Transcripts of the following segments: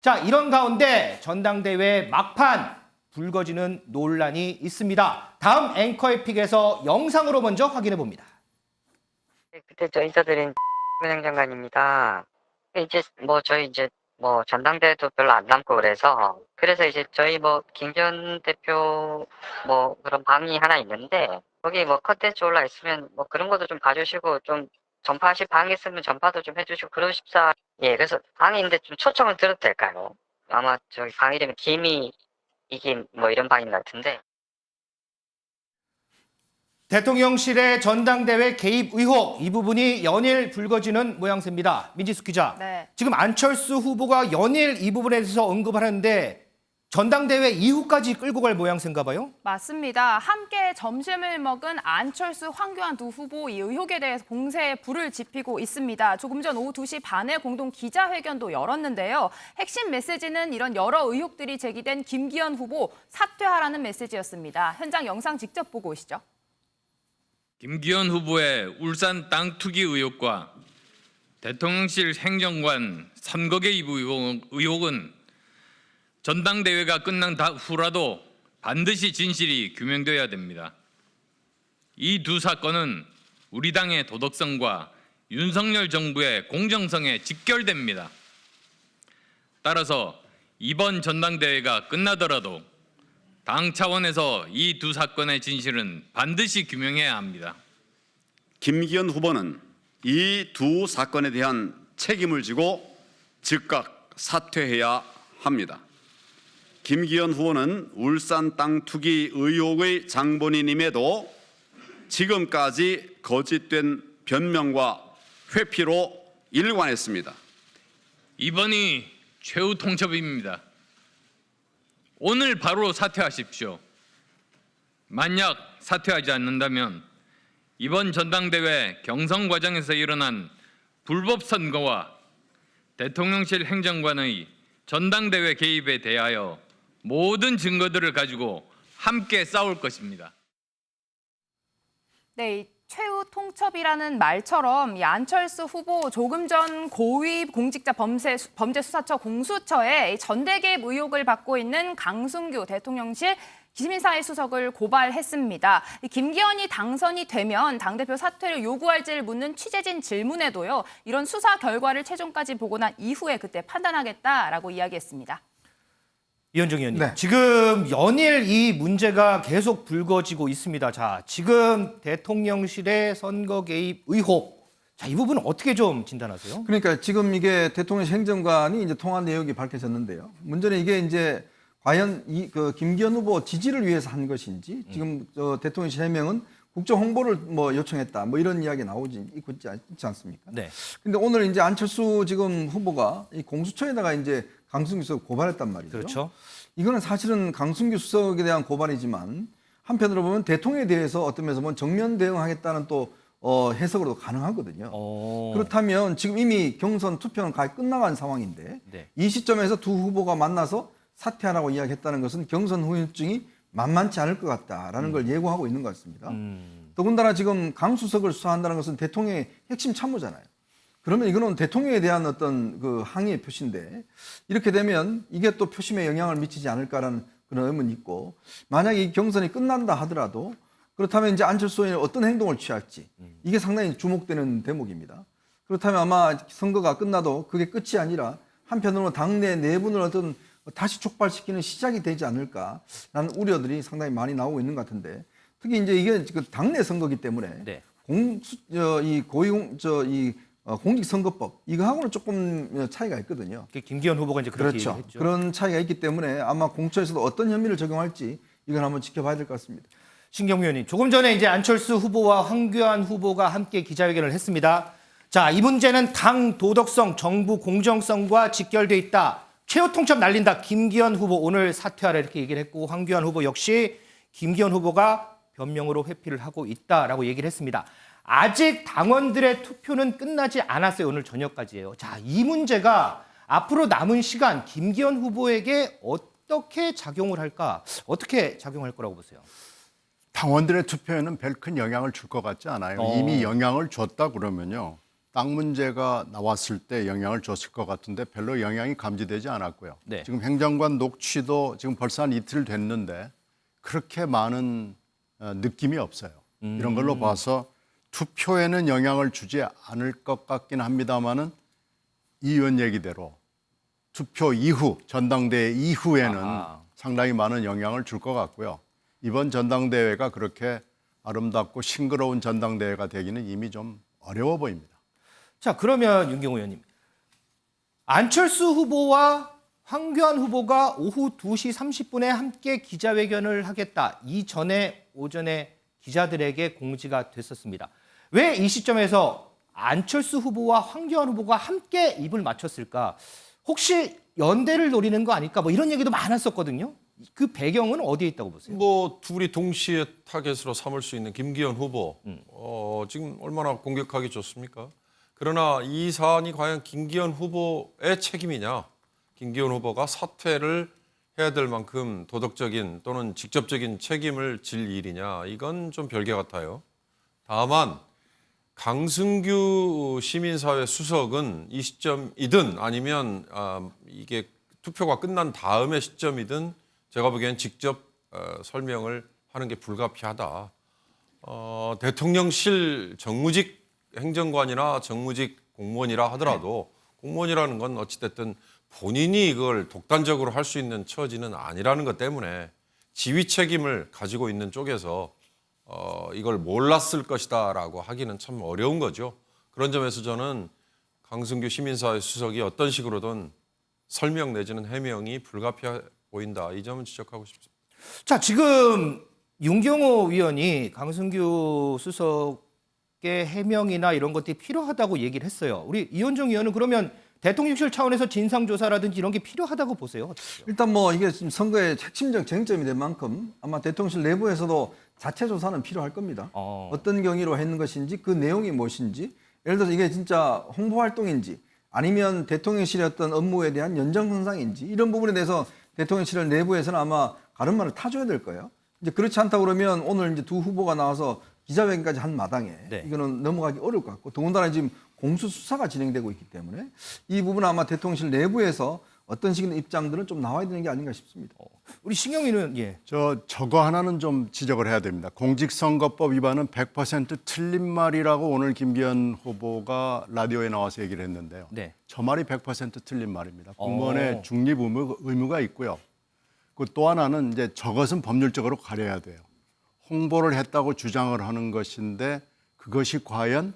자, 이런 가운데 전당대회 막판 불거지는 논란이 있습니다. 다음 앵커의 픽에서 영상으로 먼저 확인해 봅니다. 그때 저 인사드린 행정관입니다. 저희 전당대회도 별로 안 남고 그래서 이제 저희 김기현 대표 그런 방이 하나 있는데 거기 컨텐츠 올라 있으면 그런 것도 좀 봐주시고 좀 전파하실 방이 있으면 전파도 좀 해주시고 그러십사. 예, 그래서 방이 있는데 좀 초청을 드려도 될까요? 아마 저기 방 이름이 김이 이김 이런 방인 것 같은데. 대통령실의 전당대회 개입 의혹, 이 부분이 연일 불거지는 모양새입니다. 민지숙 기자, 네. 지금 안철수 후보가 연일 이 부분에 대해서 언급을 하는데 전당대회 이후까지 끌고 갈 모양새인가 봐요? 맞습니다. 함께 점심을 먹은 안철수, 황교안 두 후보 이 의혹에 대해서 공세에 불을 지피고 있습니다. 조금 전 오후 2시 반에 공동 기자회견도 열었는데요. 핵심 메시지는 이런 여러 의혹들이 제기된 김기현 후보 사퇴하라는 메시지였습니다. 현장 영상 직접 보고 오시죠. 김기현 후보의 울산 땅 투기 의혹과 대통령실 행정관 선거 개입 의혹은 전당대회가 끝난 후라도 반드시 진실이 규명되어야 됩니다. 이 두 사건은 우리 당의 도덕성과 윤석열 정부의 공정성에 직결됩니다. 따라서 이번 전당대회가 끝나더라도 당 차원에서 이 두 사건의 진실은 반드시 규명해야 합니다. 김기현 후보는 이 두 사건에 대한 책임을 지고 즉각 사퇴해야 합니다. 김기현 후보는 울산 땅 투기 의혹의 장본인임에도 지금까지 거짓된 변명과 회피로 일관했습니다. 이번이 최후 통첩입니다. 오늘 바로 사퇴하십시오. 만약 사퇴하지 않는다면 이번 전당대회 경선 과정에서 일어난 불법 선거와 대통령실 행정관의 전당대회 개입에 대하여 모든 증거들을 가지고 함께 싸울 것입니다. 네, 최후 통첩이라는 말처럼 이 안철수 후보 조금 전 고위 공직자 범죄수사처 공수처에 전대 개입 의혹을 받고 있는 강승규 대통령실 기밀사회 수석을 고발했습니다. 김기현이 당선이 되면 당대표 사퇴를 요구할지를 묻는 취재진 질문에도요. 이런 수사 결과를 최종까지 보고 난 이후에 그때 판단하겠다라고 이야기했습니다. 이현정 의원님, 네. 지금 연일 이 문제가 계속 불거지고 있습니다. 자, 지금 대통령실의 선거 개입 의혹, 자, 이 부분은 어떻게 좀 진단하세요? 그러니까 지금 이게 대통령실 행정관이 이제 통화 내역이 밝혀졌는데요. 문제는 이게 이제 과연 김기현 후보 지지를 위해서 한 것인지 지금 대통령실 해명은 국정 홍보를 요청했다 이런 이야기 나오지 있지 않습니까? 네. 근데 오늘 이제 안철수 지금 후보가 이 공수처에다가 이제 강승규 수석 고발했단 말이죠. 그렇죠. 이거는 사실은 강승규 수석에 대한 고발이지만 한편으로 보면 대통령에 대해서 어떤 면에서 보면 정면 대응하겠다는 또 해석으로도 가능하거든요. 그렇다면 지금 이미 경선 투표는 거의 끝나간 상황인데 네. 이 시점에서 두 후보가 만나서 사퇴하라고 이야기했다는 것은 경선 후유증이 만만치 않을 것 같다라는 걸 예고하고 있는 것 같습니다. 더군다나 지금 강 수석을 수사한다는 것은 대통령의 핵심 참모잖아요. 그러면 이거는 대통령에 대한 어떤 그 항의의 표시인데 이렇게 되면 이게 또 표심에 영향을 미치지 않을까라는 그런 의문이 있고 만약에 이 경선이 끝난다 하더라도 그렇다면 이제 안철수 의원이 어떤 행동을 취할지 이게 상당히 주목되는 대목입니다. 그렇다면 아마 선거가 끝나도 그게 끝이 아니라 한편으로 당내 내분을 어떤 다시 촉발시키는 시작이 되지 않을까라는 우려들이 상당히 많이 나오고 있는 것 같은데 특히 이제 이게 그 당내 선거기 때문에 네. 공직선거법 이거하고는 조금 차이가 있거든요. 김기현 후보가 이제 그렇게 그렇죠. 얘기했죠. 그런 차이가 있기 때문에 아마 공처에서도 어떤 혐의를 적용할지 이건 한번 지켜봐야 될 것 같습니다. 신경무 의원님, 조금 전에 이제 안철수 후보와 황교안 후보가 함께 기자회견을 했습니다. 자, 이 문제는 당 도덕성, 정부 공정성과 직결돼 있다. 최후 통첩 날린다. 김기현 후보 오늘 사퇴하라 이렇게 얘기를 했고 황교안 후보 역시 김기현 후보가 변명으로 회피를 하고 있다라고 얘기를 했습니다. 아직 당원들의 투표는 끝나지 않았어요. 오늘 저녁까지예요. 자, 이 문제가 앞으로 남은 시간 김기현 후보에게 어떻게 작용을 할까? 어떻게 작용할 거라고 보세요? 당원들의 투표에는 별 큰 영향을 줄 것 같지 않아요. 이미 영향을 줬다 그러면요. 땅 문제가 나왔을 때 영향을 줬을 것 같은데 별로 영향이 감지되지 않았고요. 네. 지금 행정관 녹취도 지금 벌써 한 이틀 됐는데 그렇게 많은 느낌이 없어요. 이런 걸로 봐서 투표에는 영향을 주지 않을 것 같긴 합니다만은 이 의원 얘기대로 투표 이후 전당대회 이후에는 아하. 상당히 많은 영향을 줄 것 같고요. 이번 전당대회가 그렇게 아름답고 싱그러운 전당대회가 되기는 이미 좀 어려워 보입니다. 자, 그러면 윤경호 의원님. 안철수 후보와 황교안 후보가 오후 2시 30분에 함께 기자회견을 하겠다. 이전에 오전에 기자들에게 공지가 됐었습니다. 왜 이 시점에서 안철수 후보와 황교안 후보가 함께 입을 맞췄을까? 혹시 연대를 노리는 거 아닐까? 뭐 이런 얘기도 많았었거든요. 그 배경은 어디에 있다고 보세요? 뭐 둘이 동시에 타겟으로 삼을 수 있는 김기현 후보 지금 얼마나 공격하기 좋습니까? 그러나 이 사안이 과연 김기현 후보의 책임이냐? 김기현 후보가 사퇴를 해야 될 만큼 도덕적인 또는 직접적인 책임을 질 일이냐? 이건 좀 별개 같아요. 다만 강승규 시민사회 수석은 이 시점이든 아니면 이게 투표가 끝난 다음의 시점이든 제가 보기엔 직접 설명을 하는 게 불가피하다. 대통령실 정무직 행정관이나 정무직 공무원이라 하더라도 공무원이라는 건 어찌됐든 본인이 이걸 독단적으로 할 수 있는 처지는 아니라는 것 때문에 지휘 책임을 가지고 있는 쪽에서 이걸 몰랐을 것이다라고 하기는 참 어려운 거죠. 그런 점에서 저는 강승규 시민사회 수석이 어떤 식으로든 설명 내지는 해명이 불가피해 보인다. 이 점은 지적하고 싶습니다. 자, 지금 윤경호 위원이 강승규 수석의 해명이나 이런 것들이 필요하다고 얘기를 했어요. 우리 이현정 의원은 그러면 대통령실 차원에서 진상조사라든지 이런 게 필요하다고 보세요? 어떠세요? 일단 뭐 이게 지금 선거의 핵심적 쟁점이 된 만큼 아마 대통령실 내부에서도 자체 조사는 필요할 겁니다. 어떤 경위로 했는 것인지 그 내용이 무엇인지 예를 들어서 이게 진짜 홍보 활동인지 아니면 대통령실의 어떤 업무에 대한 연장선상인지 이런 부분에 대해서 대통령실 내부에서는 아마 가름말을 타줘야 될 거예요. 이제 그렇지 않다 그러면 오늘 이제 두 후보가 나와서 기자회견까지 한 마당에 네. 이거는 넘어가기 어려울 것 같고 더군다나 지금 공수수사가 진행되고 있기 때문에 이 부분은 아마 대통령실 내부에서 어떤 식의 입장들은 좀 나와야 되는 게 아닌가 싶습니다. 우리 신경위는 예. 저거 하나는 좀 지적을 해야 됩니다. 공직선거법 위반은 100% 틀린 말이라고 오늘 김기현 후보가 라디오에 나와서 얘기를 했는데요. 네. 저 말이 100% 틀린 말입니다. 공무원의 중립 의무가 있고요. 그 또 하나는 이제 저것은 법률적으로 가려야 돼요. 홍보를 했다고 주장을 하는 것인데 그것이 과연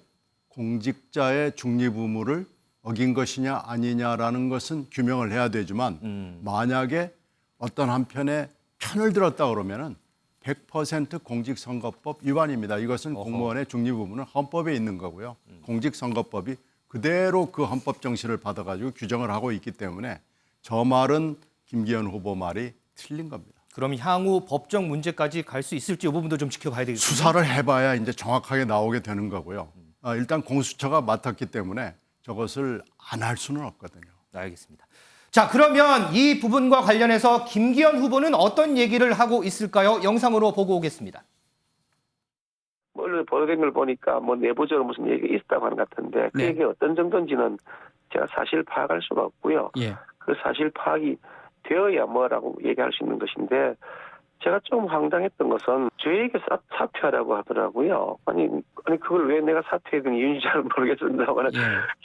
공직자의 중립 의무를 어긴 것이냐 아니냐라는 것은 규명을 해야 되지만 만약에 어떤 한편에 편을 들었다 그러면은 100% 공직선거법 위반입니다. 이것은 공무원의 중립 의무는 헌법에 있는 거고요. 공직선거법이 그대로 그 헌법 정신을 받아가지고 규정을 하고 있기 때문에 저 말은 김기현 후보 말이 틀린 겁니다. 그럼 향후 법적 문제까지 갈 수 있을지 이 부분도 좀 지켜봐야 되겠습니다. 수사를 해봐야 이제 정확하게 나오게 되는 거고요. 일단 공수처가 맡았기 때문에 저것을 안 할 수는 없거든요. 알겠습니다. 자, 그러면 이 부분과 관련해서 김기현 후보는 어떤 얘기를 하고 있을까요? 영상으로 보고 오겠습니다. 원래 보도된 걸 보니까 뭐 내부적으로 무슨 얘기가 있었다고 하는 것 같은데 그 얘기가 어떤 정도인지는 제가 사실 파악할 수가 없고요. 그 사실 파악이 되어야 뭐라고 얘기할 수 있는 것인데 제가 좀 황당했던 것은 저에게 사퇴하라고 하더라고요. 아니 그걸 왜 내가 사퇴했던 이유인지 잘 모르겠습니다만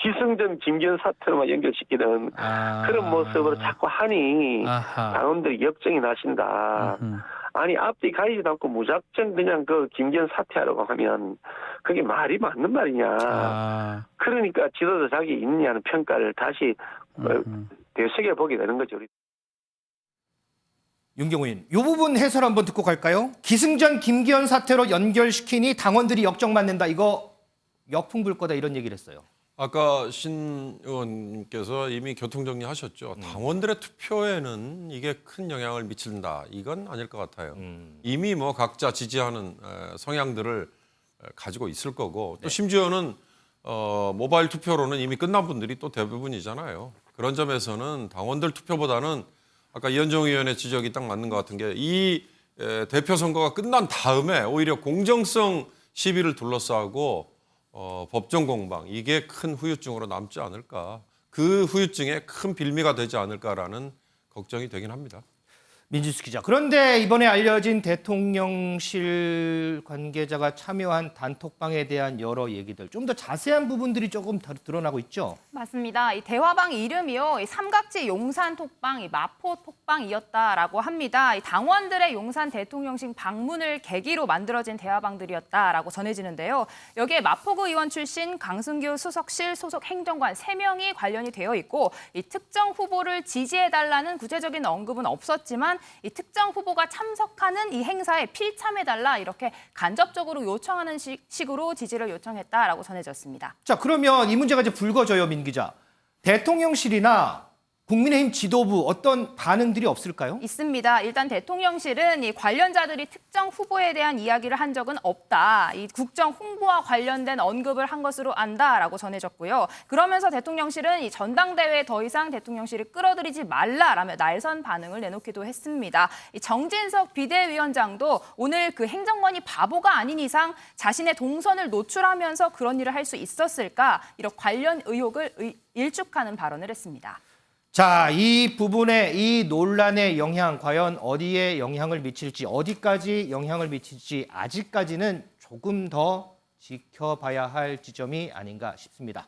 기승전 김기현 사퇴로만 연결시키는 그런 모습으로 자꾸 하니 당원들이 역정이 나신다. 아니 앞뒤 가리지도 않고 무작정 그냥 그 김기현 사퇴하라고 하면 그게 말이 맞는 말이냐. 그러니까 지도자 자기 있느냐는 평가를 다시 되새겨 보게 되는 거죠. 윤경호 의원, 이 부분 해설 한번 듣고 갈까요? 기승전 김기현 사태로 연결시키니 당원들이 역정맞는다. 이거 역풍 불 거다 이런 얘기를 했어요. 아까 신 의원님께서 이미 교통정리하셨죠. 당원들의 투표에는 이게 큰 영향을 미친다. 이건 아닐 것 같아요. 이미 뭐 각자 지지하는 성향들을 가지고 있을 거고 또 심지어는 모바일 투표로는 이미 끝난 분들이 또 대부분이잖아요. 그런 점에서는 당원들 투표보다는 아까 이현정 의원의 지적이 딱 맞는 것 같은 게 이 대표 선거가 끝난 다음에 오히려 공정성 시비를 둘러싸고 법정 공방 이게 큰 후유증으로 남지 않을까. 그 후유증에 큰 빌미가 되지 않을까라는 걱정이 되긴 합니다. 민지수 기자. 그런데 이번에 알려진 대통령실 관계자가 참여한 단톡방에 대한 여러 얘기들, 좀 더 자세한 부분들이 조금 더 드러나고 있죠? 맞습니다. 이 대화방 이름이요, 이 삼각지 용산 톡방, 이 마포 톡방이었다라고 합니다. 이 당원들의 용산 대통령실 방문을 계기로 만들어진 대화방들이었다라고 전해지는데요. 여기에 마포구 의원 출신 강승규 수석실 소속 행정관 3명이 관련이 되어 있고, 이 특정 후보를 지지해달라는 구체적인 언급은 없었지만 이 특정 후보가 참석하는 이 행사에 필참해달라 이렇게 간접적으로 요청하는 식으로 지지를 요청했다라고 전해졌습니다. 자, 그러면 이 문제가 이제 불거져요, 민 기자. 대통령실이나 국민의힘 지도부 어떤 반응들이 없을까요? 있습니다. 일단 대통령실은 이 관련자들이 특정 후보에 대한 이야기를 한 적은 없다. 이 국정 홍보와 관련된 언급을 한 것으로 안다라고 전해졌고요. 그러면서 대통령실은 이 전당대회에 더 이상 대통령실을 끌어들이지 말라라며 날선 반응을 내놓기도 했습니다. 이 정진석 비대위원장도 오늘 그 행정관이 바보가 아닌 이상 자신의 동선을 노출하면서 그런 일을 할 수 있었을까? 이런 관련 의혹을 일축하는 발언을 했습니다. 자, 이 부분에 이 논란의 영향, 과연 어디에 영향을 미칠지, 어디까지 영향을 미칠지 아직까지는 조금 더 지켜봐야 할 지점이 아닌가 싶습니다.